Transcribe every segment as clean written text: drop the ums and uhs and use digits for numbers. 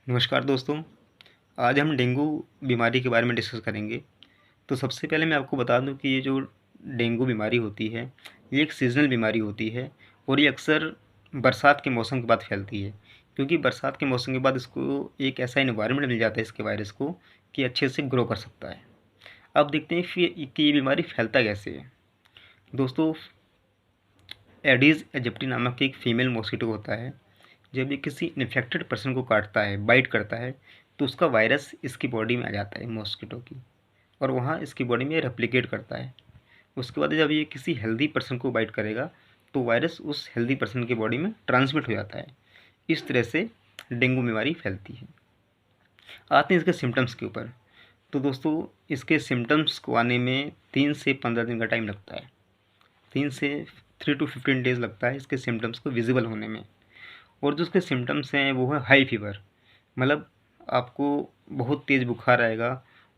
नमस्कार दोस्तों। आज हम डेंगू बीमारी के बारे में डिस्कस करेंगे। तो सबसे पहले मैं आपको बता दूं कि ये जो डेंगू बीमारी होती है, ये एक सीज़नल बीमारी होती है और ये अक्सर बरसात के मौसम के बाद फैलती है। क्योंकि बरसात के मौसम के बाद इसको एक ऐसा एनवायरनमेंट मिल जाता है इसके वायरस को कि अच्छे से ग्रो कर सकता है। अब देखते हैं फिर कि ये बीमारी फैलता कैसे है। दोस्तों, एडीज़ एजिप्टी नामक एक फ़ीमेल मॉस्किटो होता है। जब ये किसी इन्फेक्टेड पर्सन को काटता है, बाइट करता है, तो उसका वायरस इसकी बॉडी में आ जाता है मॉस्किटो की, और वहाँ इसकी बॉडी में रेप्लिकेट करता है। उसके बाद जब ये किसी हेल्दी पर्सन को बाइट करेगा तो वायरस उस हेल्दी पर्सन की बॉडी में ट्रांसमिट हो जाता है। इस तरह से डेंगू बीमारी फैलती है। आते हैं इसके सिम्टम्स के ऊपर। तो दोस्तों, इसके सिम्टम्स को आने में 3 से 15 दिन का टाइम लगता है। 3 to 15 डेज़ लगता है इसके सिम्टम्स को विजिबल होने में। और जो उसके सिम्टम्स हैं वो है हाई फीवर, मतलब आपको बहुत तेज़ बुखार आएगा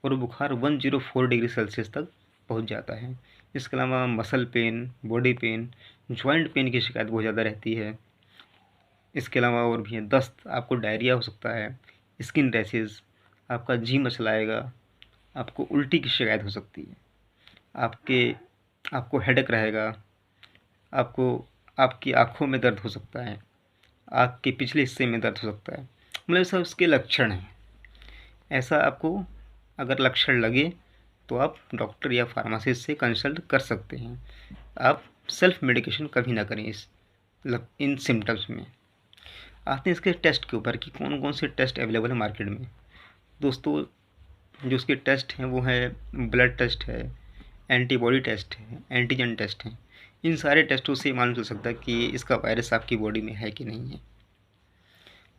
और वो बुखार 104 डिग्री सेल्सियस तक पहुंच जाता है। इसके अलावा muscle pain, body pain, joint pain की शिकायत बहुत ज़्यादा रहती है। इसके अलावा और भी है दस्त, आपको डायरिया हो सकता है, स्किन रैशेज़, आपका जी मचलाएगा, आपको उल्टी की शिकायत हो सकती है, आपके आपको हेडेक रहेगा, आपको आपकी आँखों में दर्द हो सकता है, आँख के पिछले हिस्से में दर्द हो सकता है। मतलब ये सब उसके लक्षण हैं। ऐसा आपको अगर लक्षण लगे तो आप डॉक्टर या फार्मासिस्ट से कंसल्ट कर सकते हैं। आप सेल्फ मेडिकेशन कभी ना करें इन सिम्टम्स में। आते हैं इसके टेस्ट के ऊपर कि कौन कौन से टेस्ट अवेलेबल है मार्केट में। दोस्तों, जो उसके टेस्ट हैं वो है ब्लड टेस्ट है, एंटीबॉडी टेस्ट है, एंटीजन टेस्ट है। इन सारे टेस्टों से मालूम चल सकता है कि इसका वायरस आपकी बॉडी में है कि नहीं है।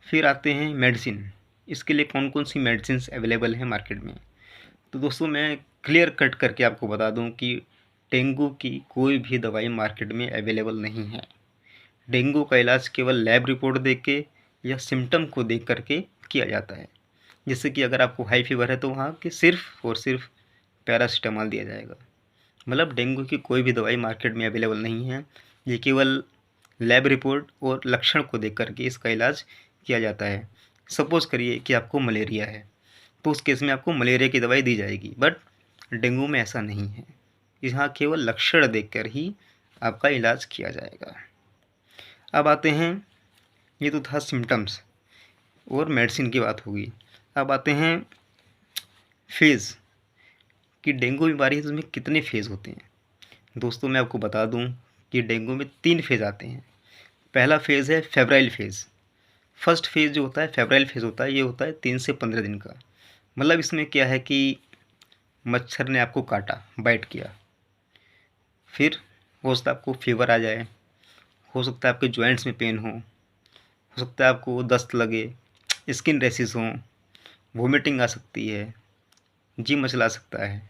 फिर आते हैं मेडिसिन। इसके लिए कौन कौन सी मेडिसिन अवेलेबल हैं मार्केट में। तो दोस्तों, मैं क्लियर कट करके आपको बता दूं कि डेंगू की कोई भी दवाई मार्केट में अवेलेबल नहीं है। डेंगू का इलाज केवल लैब रिपोर्ट देख के या सिम्टम को देख करके किया जाता है। जैसे कि अगर आपको हाई फीवर है तो वहाँ के सिर्फ और सिर्फ पैरासीटामॉल दिया जाएगा। मतलब डेंगू की कोई भी दवाई मार्केट में अवेलेबल नहीं है। ये केवल लैब रिपोर्ट और लक्षण को देख करके इसका इलाज किया जाता है। सपोज़ करिए कि आपको मलेरिया है, तो उस केस में आपको मलेरिया की दवाई दी जाएगी, बट डेंगू में ऐसा नहीं है। यहाँ केवल लक्षण देखकर ही आपका इलाज किया जाएगा। अब आते हैं, ये तो था सिम्टम्स और मेडिसिन की बात होगी। अब आते हैं फेज़, कि डेंगू बीमारी है तो उसमें कितने फेज़ होते हैं। दोस्तों, मैं आपको बता दूं कि डेंगू में 3 फेज़ आते हैं। पहला फेज़ है फेब्राइल फेज़। फर्स्ट फेज़ जो होता है फेब्राइल फेज़ होता है, ये होता है 3 से 15 दिन का। मतलब इसमें क्या है कि मच्छर ने आपको काटा, बाइट किया, फिर हो सकता है आपको फीवर आ जाए, हो सकता है आपके जॉइंट्स में पेन हो सकता है आपको दस्त लगे, स्किन रैशेस हों, वोमिटिंग आ सकती है, जी मचला सकता है,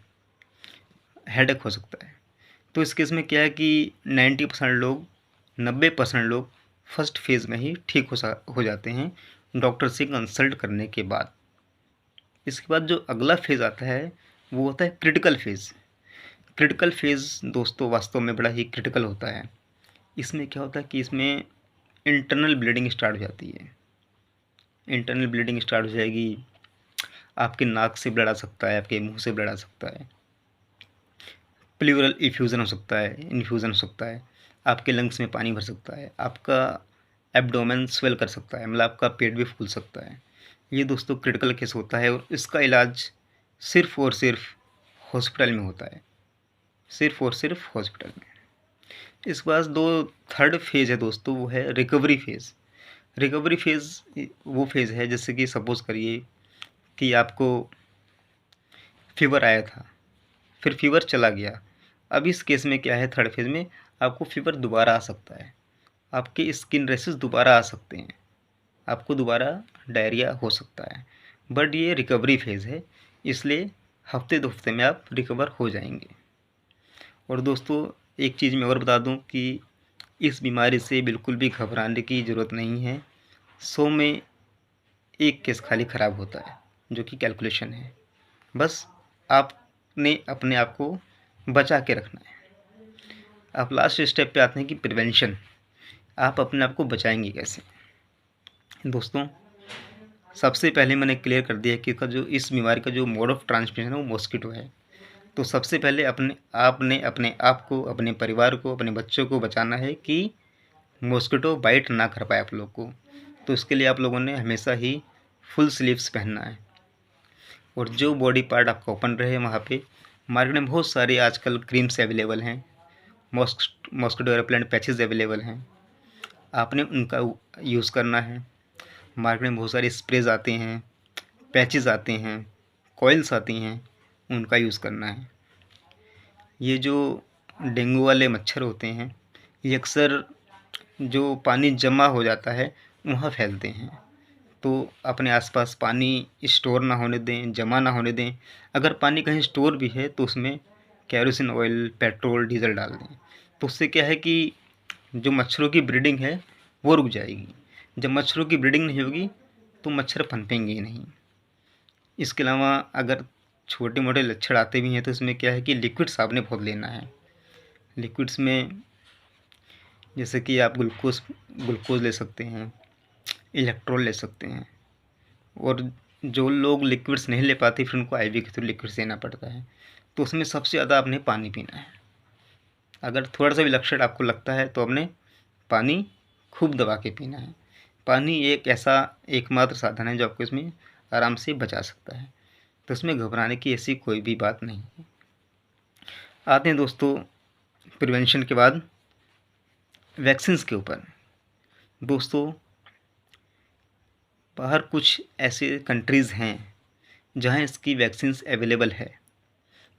हेडेक हो सकता है। तो इस केस में क्या है कि 90% लोग 90% लोग फर्स्ट फेज़ में ही ठीक हो जाते हैं डॉक्टर से कंसल्ट करने के बाद। इसके बाद जो अगला फेज़ आता है वो होता है क्रिटिकल फेज़। क्रिटिकल फेज़ दोस्तों वास्तव में बड़ा ही क्रिटिकल होता है। इसमें क्या होता है कि इसमें इंटरनल ब्लीडिंग स्टार्ट हो जाती है। इंटरनल ब्लीडिंग स्टार्ट हो जाएगी, आपके नाक से ब्लड आ सकता है, आपके मुंह से ब्लड आ सकता है, प्लूरल इफ्यूज़न हो सकता है, इन्फ्यूज़न हो सकता है, आपके लंग्स में पानी भर सकता है, आपका एब्डोमेन स्वेल कर सकता है, मतलब आपका पेट भी फूल सकता है। ये दोस्तों क्रिटिकल केस होता है और इसका इलाज सिर्फ़ और सिर्फ हॉस्पिटल में होता है, सिर्फ़ और सिर्फ हॉस्पिटल में। इसके बाद दो थर्ड फेज़ है दोस्तों, वो है रिकवरी फेज़। रिकवरी फेज़ वो फेज़ है, जैसे कि सपोज़ करिए कि आपको फ़ीवर आया था, फिर फ़ीवर चला गया। अब इस केस में क्या है, थर्ड फेज़ में आपको फ़ीवर दोबारा आ सकता है, आपके स्किन रैशेस दोबारा आ सकते हैं, आपको दोबारा डायरिया हो सकता है। बट ये रिकवरी फेज़ है, इसलिए हफ्ते 2 हफ्ते में आप रिकवर हो जाएंगे। और दोस्तों, एक चीज़ मैं और बता दूं कि इस बीमारी से बिल्कुल भी घबराने की ज़रूरत नहीं है। 100 में 1 केस खाली ख़राब होता है, जो कि कैलकुलेशन है। बस आपने अपने आप को बचा के रखना है। अब लास्ट स्टेप पे आते हैं कि प्रिवेंशन। आप अपने आप को बचाएंगे कैसे। दोस्तों, सबसे पहले मैंने क्लियर कर दिया कि इसका जो इस बीमारी का जो मोड ऑफ ट्रांसमिशन है वो मॉस्किटो है। तो सबसे पहले आपने अपने आप को, अपने परिवार को, अपने बच्चों को बचाना है कि मॉस्किटो बाइट ना कर पाए आप लोग को। तो इसके लिए आप लोगों ने हमेशा ही फुल स्लीव्स पहनना है और जो बॉडी पार्ट आपका ओपन रहे वहाँ पे मार्केट में बहुत सारी आजकल क्रीम्स अवेलेबल हैं, मॉस्किटो रिपेलेंट पैचेस अवेलेबल हैं, आपने उनका यूज़ करना है। मार्केट में बहुत सारे स्प्रेज आते हैं, पैचेस आते हैं, कॉइल्स आती हैं, उनका यूज़ करना है। ये जो डेंगू वाले मच्छर होते हैं ये अक्सर जो पानी जमा हो जाता है वहाँ फैलते हैं। तो अपने आसपास पानी स्टोर ना होने दें, जमा ना होने दें। अगर पानी कहीं स्टोर भी है तो उसमें केरोसिन ऑयल, पेट्रोल, डीजल डाल दें। तो उससे क्या है कि जो मच्छरों की ब्रीडिंग है वो रुक जाएगी। जब मच्छरों की ब्रीडिंग नहीं होगी तो मच्छर पनपेंगे ही नहीं। इसके अलावा अगर छोटे मोटे लक्षण आते भी हैं तो इसमें क्या है कि लिक्विड्स आपने बहुत लेना है। लिक्विड्स में जैसे कि आप ग्लूकोज ले सकते हैं, इलेक्ट्रोल ले सकते हैं। और जो लोग लिक्विड्स नहीं ले पाते फिर उनको आईवी के थ्रू लिक्विड्स देना पड़ता है। तो उसमें सबसे ज़्यादा आपने पानी पीना है। अगर थोड़ा सा भी लक्षण आपको लगता है तो आपने पानी खूब दबा के पीना है। पानी एक ऐसा एकमात्र साधन है जो आपको इसमें आराम से बचा सकता है। तो इसमें घबराने की ऐसी कोई भी बात नहीं है। आते हैं दोस्तों प्रिवेंशन के बाद वैक्सीन्स के ऊपर। दोस्तों बाहर कुछ ऐसे कंट्रीज़ हैं जहां इसकी वैक्सीन्स अवेलेबल है,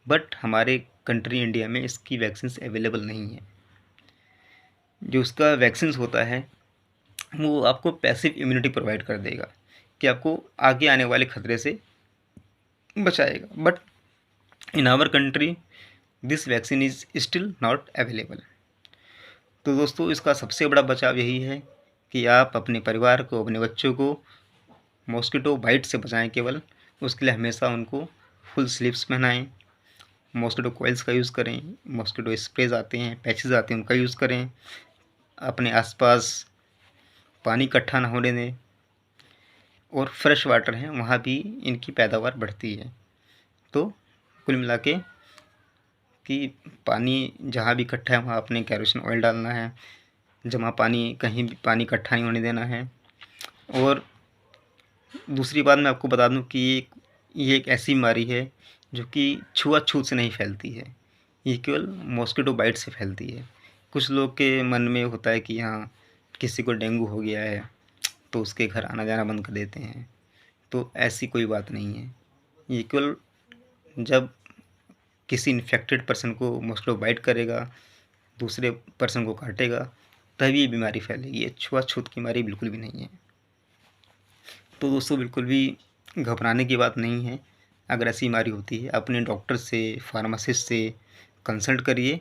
बट हमारे कंट्री इंडिया में इसकी वैक्सीन्स अवेलेबल नहीं है। जो उसका वैक्सीन्स होता है वो आपको पैसिव इम्यूनिटी प्रोवाइड कर देगा कि आपको आगे आने वाले खतरे से बचाएगा, but in our country this vaccine is still not available. तो दोस्तों इसका सबसे बड़ा बचाव यही है कि आप अपने परिवार को, अपने बच्चों को मॉस्किटो बाइट से बचाएं केवल। उसके लिए हमेशा उनको फुल स्लीव्स पहनाएं, मॉस्किटो कॉइल्स का यूज़ करें, मॉस्किटो स्प्रेज आते हैं, पैचेस आते हैं, उनका यूज़ करें। अपने आसपास पानी इकट्ठा ना होने दें और फ्रेश वाटर है वहाँ भी इनकी पैदावार बढ़ती है। तो कुल मिला के कि पानी जहाँ भी इकट्ठा है वहाँ अपने केरोसिन ऑयल डालना है, जमा पानी कहीं भी पानी इकट्ठा नहीं होने देना है। और दूसरी बात मैं आपको बता दूं कि ये एक ऐसी बीमारी है जो कि छुआछूत से नहीं फैलती है, ये केवल मॉस्किटो बाइट से फैलती है। कुछ लोग के मन में होता है कि हाँ किसी को डेंगू हो गया है तो उसके घर आना जाना बंद कर देते हैं, तो ऐसी कोई बात नहीं है। ये केवल जब किसी इन्फेक्टेड पर्सन को मॉस्किटो बाइट करेगा, दूसरे पर्सन को काटेगा, तभी ये बीमारी फैलेगी। ये छुआछूत की बीमारी बिल्कुल भी नहीं है। तो दोस्तों बिल्कुल भी घबराने की बात नहीं है। अगर ऐसी बीमारी होती है अपने डॉक्टर से, फार्मासिस्ट से कंसल्ट करिए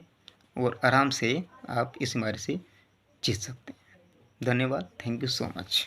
और आराम से आप इस बीमारी से जीत सकते हैं। धन्यवाद। Thank you so much.